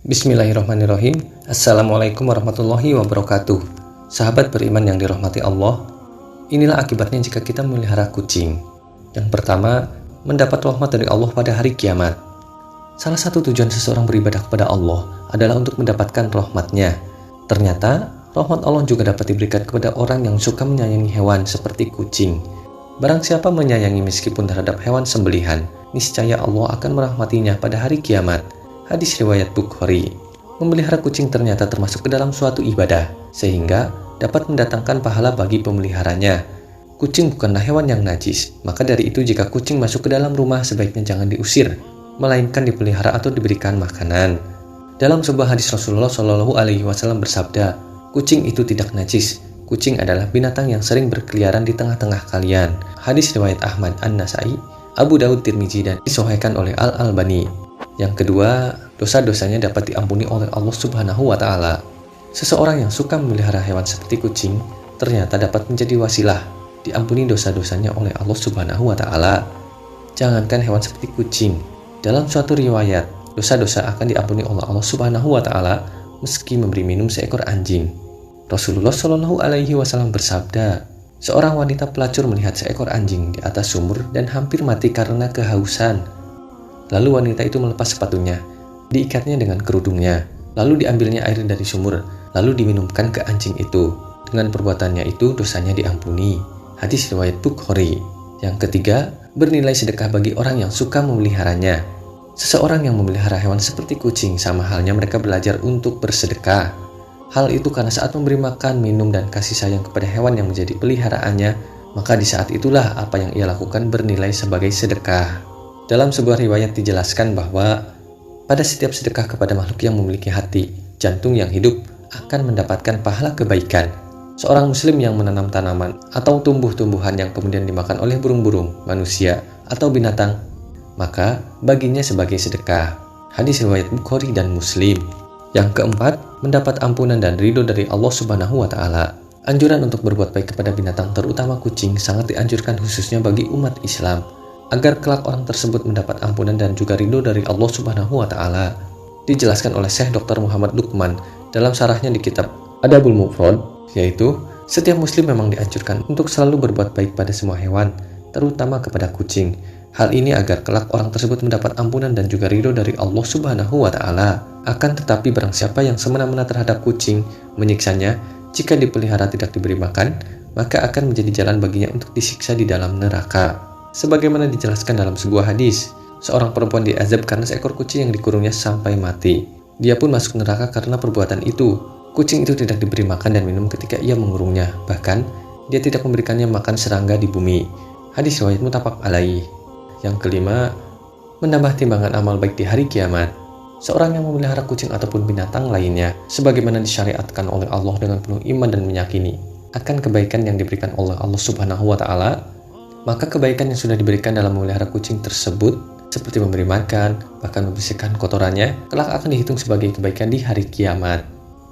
Bismillahirrahmanirrahim. Assalamualaikum warahmatullahi wabarakatuh. Sahabat beriman yang dirahmati Allah, inilah akibatnya jika kita memelihara kucing. Yang pertama, mendapat rahmat dari Allah pada hari kiamat. Salah satu tujuan seseorang beribadah kepada Allah adalah untuk mendapatkan rahmat-Nya. Ternyata, rahmat Allah juga dapat diberikan kepada orang yang suka menyayangi hewan seperti kucing. Barang siapa menyayangi meskipun terhadap hewan sembelihan, niscaya Allah akan merahmatinya pada hari kiamat. Hadis riwayat Bukhari. Memelihara kucing ternyata termasuk ke dalam suatu ibadah, sehingga dapat mendatangkan pahala bagi pemeliharanya. Kucing bukanlah hewan yang najis, maka dari itu jika kucing masuk ke dalam rumah sebaiknya jangan diusir, melainkan dipelihara atau diberikan makanan. Dalam sebuah hadis Rasulullah SAW bersabda, kucing itu tidak najis. Kucing adalah binatang yang sering berkeliaran di tengah-tengah kalian. Hadis riwayat Ahmad, An-Nasai, Abu Daud, Tirmizi, dan disahihkan oleh Al-Albani. Yang kedua, dosa-dosanya dapat diampuni oleh Allah Subhanahu wa Ta'ala. Seseorang yang suka memelihara hewan seperti kucing ternyata dapat menjadi wasilah diampuni dosa-dosanya oleh Allah Subhanahu wa Ta'ala. Jangankan hewan seperti kucing, dalam suatu riwayat, dosa-dosa akan diampuni oleh Allah Subhanahu wa Ta'ala meski memberi minum seekor anjing. Rasulullah SAW bersabda, seorang wanita pelacur melihat seekor anjing di atas sumur dan hampir mati karena kehausan. Lalu wanita itu melepas sepatunya, diikatnya dengan kerudungnya, lalu diambilnya air dari sumur, lalu diminumkan ke anjing itu. Dengan perbuatannya itu dosanya diampuni. Hadis riwayat Bukhari. Yang ketiga, bernilai sedekah bagi orang yang suka memeliharanya. Seseorang yang memelihara hewan seperti kucing sama halnya mereka belajar untuk bersedekah. Hal itu karena saat memberi makan, minum, dan kasih sayang kepada hewan yang menjadi peliharaannya, maka di saat itulah apa yang ia lakukan bernilai sebagai sedekah. Dalam sebuah riwayat dijelaskan bahwa pada setiap sedekah kepada makhluk yang memiliki hati, jantung yang hidup akan mendapatkan pahala kebaikan. Seorang muslim yang menanam tanaman atau tumbuh-tumbuhan yang kemudian dimakan oleh burung-burung, manusia, atau binatang, maka baginya sebagai sedekah. Hadis riwayat Bukhari dan Muslim. Yang keempat, mendapat ampunan dan ridho dari Allah Subhanahu wa Ta'ala. Anjuran untuk berbuat baik kepada binatang terutama kucing sangat dianjurkan khususnya bagi umat Islam, agar kelak orang tersebut mendapat ampunan dan juga ridho dari Allah Subhanahu wa Ta'ala. Dijelaskan oleh Syekh Dr. Muhammad Lukman dalam syarahnya di kitab Adabul Mufrad, yaitu setiap muslim memang dianjurkan untuk selalu berbuat baik pada semua hewan, terutama kepada kucing. Hal ini agar kelak orang tersebut mendapat ampunan dan juga ridho dari Allah Subhanahu wa Ta'ala. Akan tetapi barang siapa yang semena-mena terhadap kucing, menyiksanya, jika dipelihara tidak diberi makan, maka akan menjadi jalan baginya untuk disiksa di dalam neraka. Sebagaimana dijelaskan dalam sebuah hadis, seorang perempuan diazab karena seekor kucing yang dikurungnya sampai mati. Dia pun masuk neraka karena perbuatan itu. Kucing itu tidak diberi makan dan minum ketika ia mengurungnya. Bahkan, dia tidak memberikannya makan serangga di bumi. Hadis riwayat muttafaq alaih. Yang kelima, menambah timbangan amal baik di hari kiamat. Seorang yang memelihara kucing ataupun binatang lainnya, sebagaimana disyariatkan oleh Allah dengan penuh iman dan meyakini akan kebaikan yang diberikan oleh Allah Subhanahu wa Ta'ala, maka kebaikan yang sudah diberikan dalam memelihara kucing tersebut, seperti memberi makan, bahkan membersihkan kotorannya, kelak akan dihitung sebagai kebaikan di hari kiamat.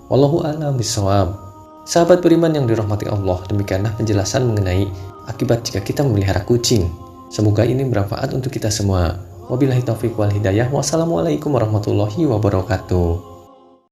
Wallahu a'lam bishawab. Sahabat beriman yang dirahmati Allah, demikianlah penjelasan mengenai akibat jika kita memelihara kucing. Semoga ini bermanfaat untuk kita semua. Wabillahi taufiq wal hidayah. Wassalamualaikum warahmatullahi wabarakatuh.